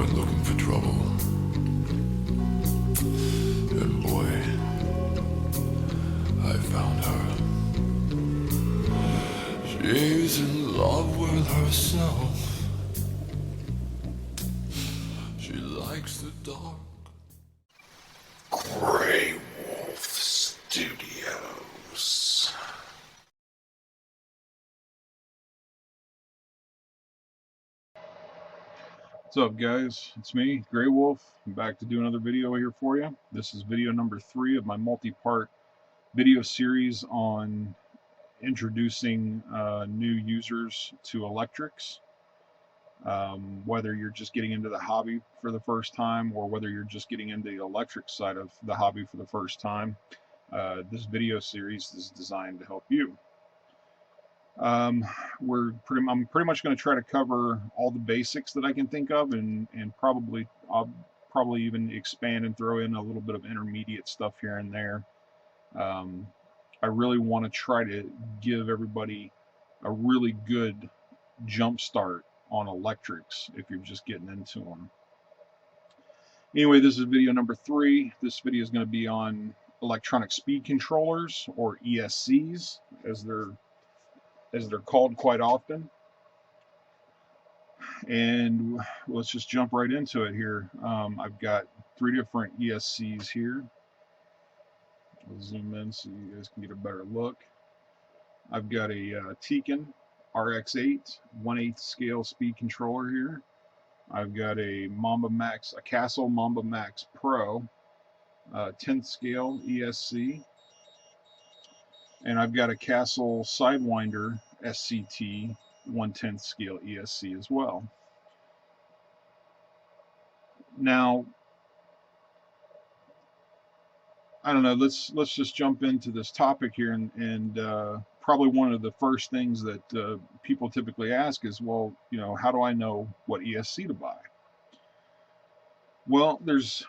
went looking for trouble. And boy, I found her. She's in love with herself. She likes the dark. Grey Wolf Studios. What's up, guys? It's me, Grey Wolf. I'm back to do another video here for you. This is video number 3 of my multi-part video series on introducing new users to electrics. Whether you're just getting into the hobby for the first time or whether you're just getting into the electric side of the hobby for the first time, this video series is designed to help you. I'm pretty much going to try to cover all the basics that I can think of, and I'll probably even expand and throw in a little bit of intermediate stuff here and there. I really want to try to give everybody a really good jump start on electrics if you're just getting into them. Anyway, this is video number 3. This video is going to be on electronic speed controllers, or ESCs, as they're called quite often. And let's just jump right into it here. I've got 3 different ESCs here. I'll zoom in so you guys can get a better look. I've got a Tekin RX8 1/8 scale speed controller here. I've got a Castle Mamba Max Pro 10th scale ESC. And I've got a Castle Sidewinder SCT 1/10 scale ESC as well. Now, I don't know, let's just jump into this topic here, and probably one of the first things that people typically ask is, well, how do I know what ESC to buy? Well, there's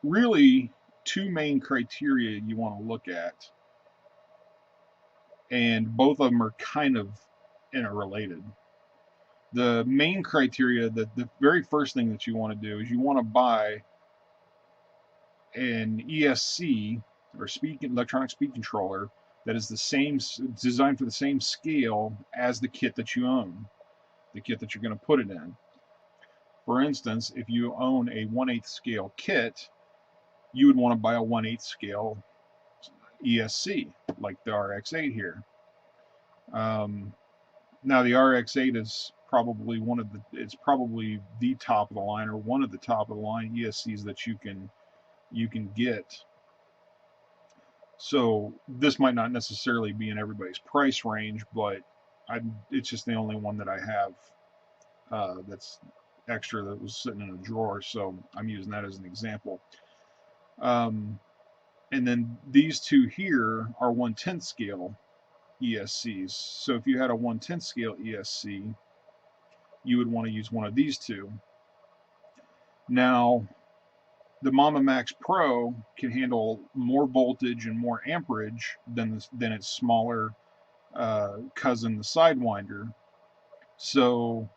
really 2 main criteria you want to look at, and both of them are kind of interrelated. The main criteria, the very first thing that you want to do is you want to buy an ESC, or electronic speed controller, that is designed for the same scale as the kit that you own, the kit that you're going to put it in. For instance, if you own a 1/8 scale kit, you would want to buy a 1/8 scale ESC, like the RX8 here. Now the RX8 is probably it's probably the top of the line, or one of the top of the line ESCs that you can get. So this might not necessarily be in everybody's price range, but it's just the only one that I have that's extra, that was sitting in a drawer, so I'm using that as an example. And then these 2 here are 1/10 scale ESCs. So if you had a 1/10 scale ESC, you would want to use one of these 2. Now, the Mamba Max Pro can handle more voltage and more amperage than its smaller cousin, the Sidewinder. So,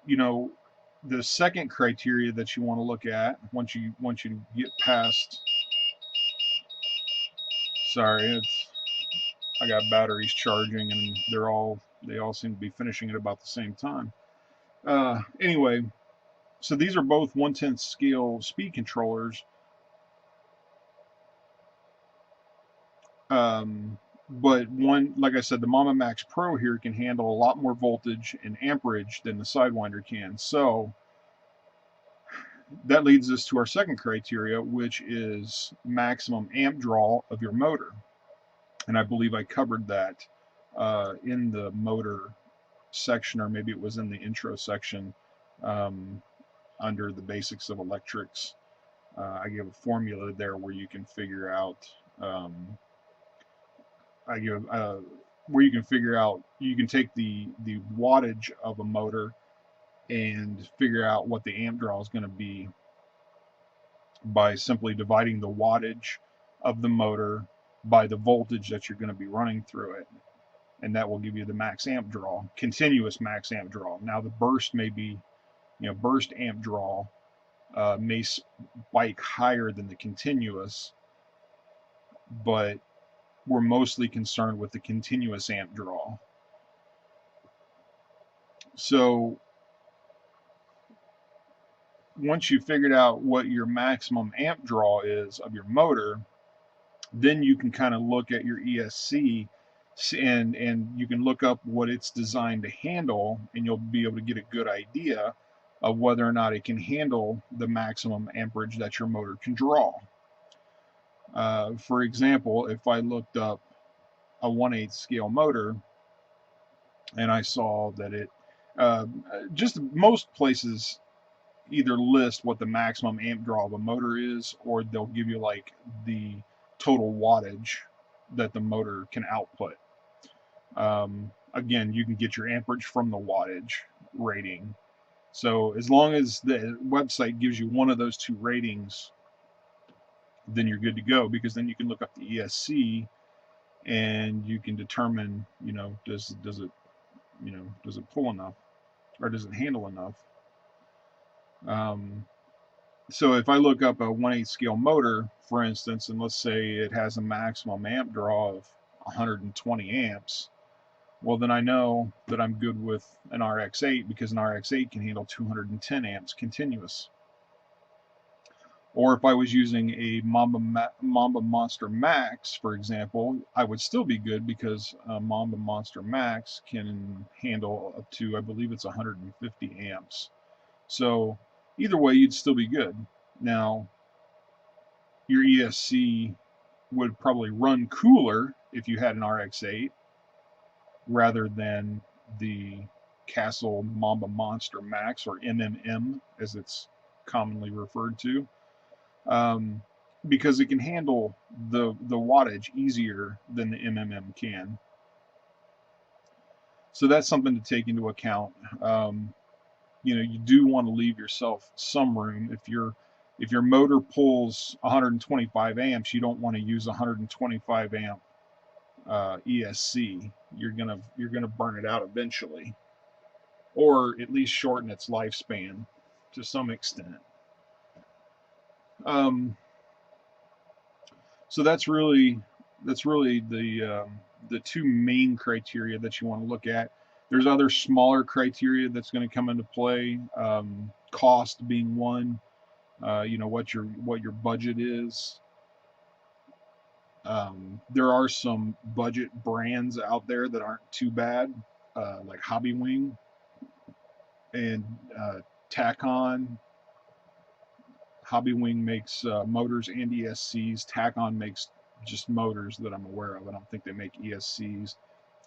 the second criteria that you want to look at once you get past, sorry, I got batteries charging, and they all seem to be finishing at about the same time. Anyway, so these are both 1/10 scale speed controllers. But one, like I said, the Mamba Max Pro here can handle a lot more voltage and amperage than the Sidewinder can. So that leads us to our second criteria, which is maximum amp draw of your motor. And I believe I covered that in the motor section, or maybe it was in the intro section under the basics of electrics. I give a formula there where you can figure out you can take the wattage of a motor and figure out what the amp draw is going to be by simply dividing the wattage of the motor by the voltage that you're going to be running through it, and that will give you the max amp draw, continuous max amp draw. Now the burst may be Burst amp draw may spike higher than the continuous, but we're mostly concerned with the continuous amp draw. So once you figured out what your maximum amp draw is of your motor, then you can kind of look at your ESC and you can look up what it's designed to handle, and you'll be able to get a good idea of whether or not it can handle the maximum amperage that your motor can draw. For example, if I looked up a 1/8 scale motor and I saw that it, just most places either list what the maximum amp draw of a motor is, or they'll give you like the total wattage that the motor can output. Again, you can get your amperage from the wattage rating. So as long as the website gives you one of those two ratings, then you're good to go, because then you can look up the ESC and you can determine, does it pull enough, or does it handle enough? So if I look up a 1/8 scale motor, for instance, and let's say it has a maximum amp draw of 120 amps, well, then I know that I'm good with an RX-8, because an RX-8 can handle 210 amps continuous. Or if I was using a Mamba Monster Max, for example, I would still be good, because Mamba Monster Max can handle up to, I believe it's 150 amps. So either way, you'd still be good. Now, your ESC would probably run cooler if you had an RX-8 rather than the Castle Mamba Monster Max, or MMM as it's commonly referred to, because it can handle the wattage easier than the MMM can. So that's something to take into account. You do want to leave yourself some room. If your motor pulls 125 amps, you don't want to use 125 amp ESC. You're gonna burn it out eventually, or at least shorten its lifespan to some extent. So that's really the two main criteria that you want to look at. There's other smaller criteria that's going to come into play. Cost being one. What your budget is. There are some budget brands out there that aren't too bad, like Hobby Wing and Tac-On. Hobby Wing makes motors and ESCs. Tac-On makes just motors that I'm aware of. I don't think they make ESCs.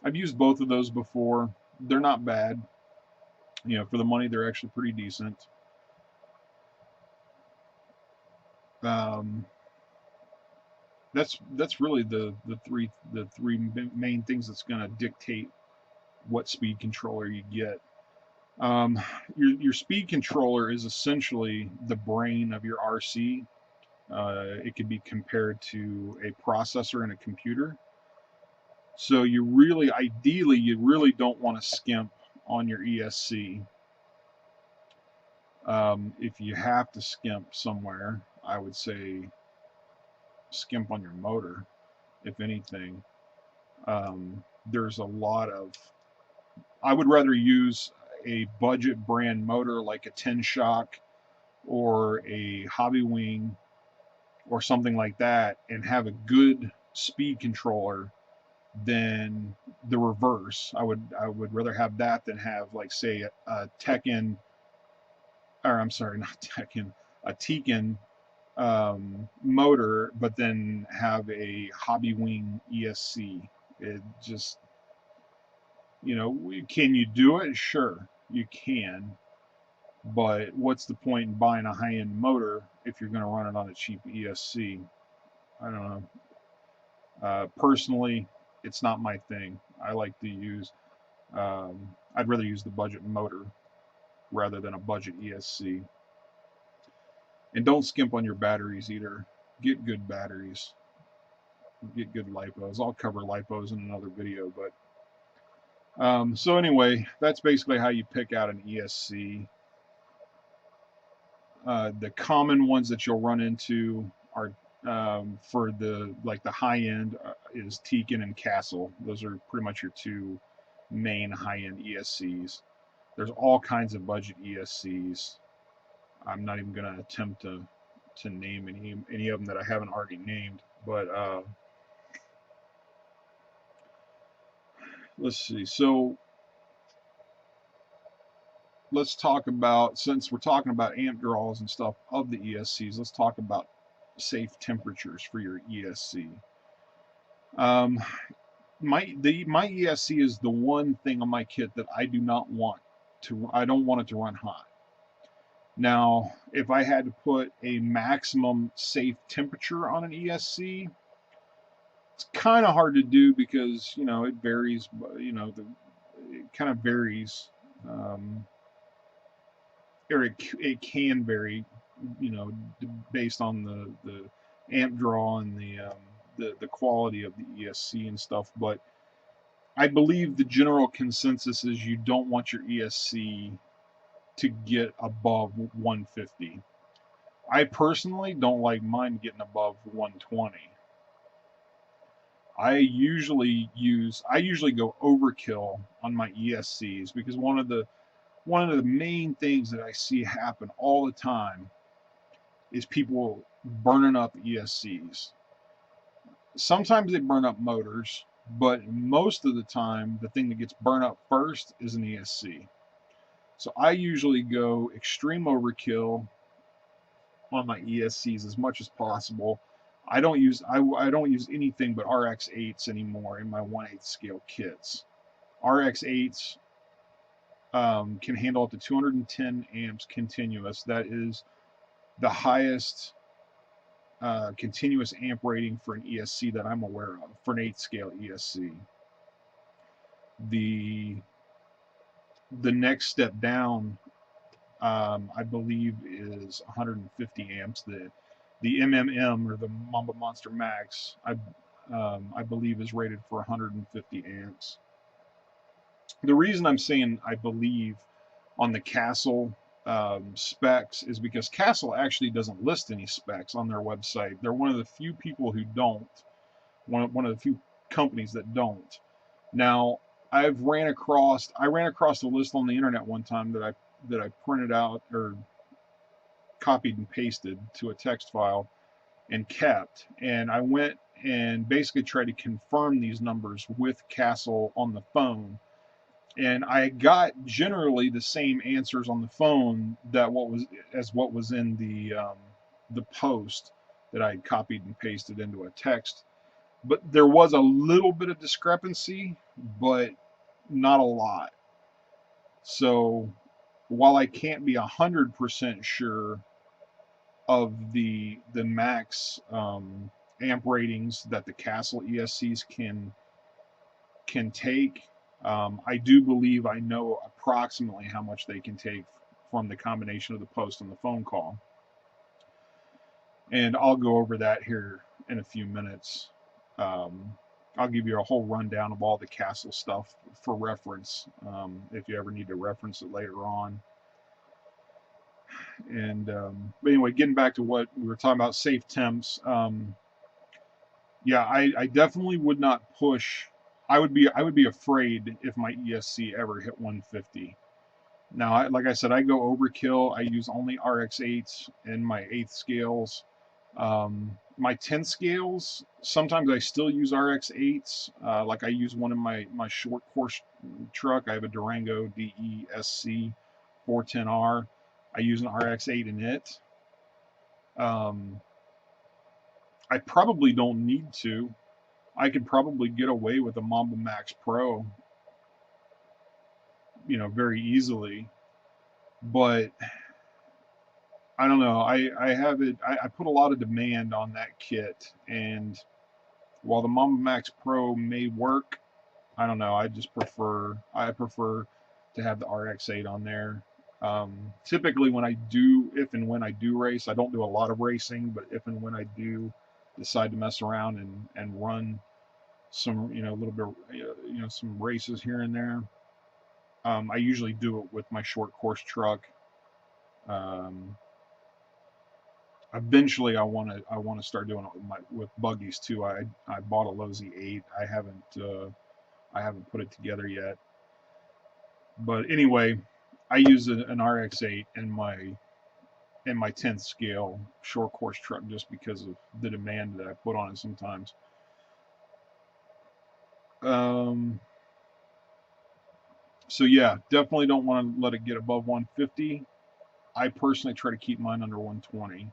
I've used both of those before. They're not bad. For the money, they're actually pretty decent. That's really the three main things that's going to dictate what speed controller you get. Your speed controller is essentially the brain of your RC. It can be compared to a processor in a computer. So ideally, you really don't want to skimp on your ESC. If you have to skimp somewhere, I would say skimp on your motor, if anything. There's a lot of, I would rather use a budget brand motor like a 10 shock or a Hobby Wing or something like that, and have a good speed controller than the reverse. I would rather have that than have, like, say, a Tekken, or I'm sorry, not Tekken, a Tekken motor, but then have a Hobby Wing ESC. It just, can you do it? Sure, you can. But what's the point in buying a high-end motor if you're going to run it on a cheap ESC? I don't know. Personally, it's not my thing. I like to use, I'd rather use the budget motor rather than a budget ESC. And don't skimp on your batteries either. Get good batteries. Get good lipos. I'll cover lipos in another video, but so anyway, that's basically how you pick out an ESC. The common ones that you'll run into are for the high end is Tekin and Castle. Those are pretty much your two main high end ESCs. There's all kinds of budget ESCs. I'm not even going to attempt to name any of them that I haven't already named. But let's see. So let's talk about, since we're talking about amp draws and stuff of the ESCs, let's talk about safe temperatures for your ESC. My ESC is the one thing on my kit that I don't want it to run hot. Now, if I had to put a maximum safe temperature on an ESC, it's kind of hard to do because it varies. It kind of varies, or it can vary, based on the amp draw and the quality of the ESC and stuff. But I believe the general consensus is you don't want your ESC to get above 150. I personally don't like mine getting above 120. I usually go overkill on my ESCs because one of the main things that I see happen all the time is people burning up ESCs. Sometimes they burn up motors, but most of the time the thing that gets burned up first is an ESC. So I usually go extreme overkill on my ESCs as much as possible. I don't use anything but RX8s anymore in my 1/8 scale kits. RX8s can handle up to 210 amps continuous. That is the highest continuous amp rating for an ESC that I'm aware of, for an 8 scale ESC. The next step down, I believe, is 150 amps. The MMM, or the Mamba Monster Max, I believe is rated for 150 amps. The reason I'm saying I believe on the Castle specs is because Castle actually doesn't list any specs on their website. They're one of the few people who don't. One of the few companies that don't. Now, I ran across a list on the internet one time that I printed out or copied and pasted to a text file and kept. And I went and basically tried to confirm these numbers with Castle on the phone. And I got generally the same answers on the phone what was in the post that I copied and pasted into a text. But there was a little bit of discrepancy, but not a lot. So while I can't be 100% sure of the max amp ratings that the Castle ESCs can take, I do believe I know approximately how much they can take from the combination of the post and the phone call. And I'll go over that here in a few minutes. I'll give you a whole rundown of all the Castle stuff for reference, if you ever need to reference it later on. And but anyway, getting back to what we were talking about, safe temps. Yeah, I definitely would not push. I would be afraid if my ESC ever hit 150. Now, like I said, I go overkill. I use only RX8s in my 8th scales. My 10 scales, sometimes I still use RX8s. Like I use one in my short course truck. I have a Durango DESC 410R. I use an RX8 in it. I probably don't need to. I could probably get away with a Mamba Max Pro, very easily. But I don't know. I have it. I put a lot of demand on that kit, and while the Mamba Max Pro may work, I don't know. I prefer to have the RX8 on there. Typically, if and when I do race, I don't do a lot of racing, but if and when I do decide to mess around and run some, a little bit, some races here and there, I usually do it with my short course truck. eventually I want to start doing it with buggies too. I bought a Losi 8. I haven't put it together yet. But anyway, I use an RX-8 in my 10th scale short course truck just because of the demand that I put on it sometimes. Um, so yeah, definitely don't want to let it get above 150. I personally try to keep mine under 120.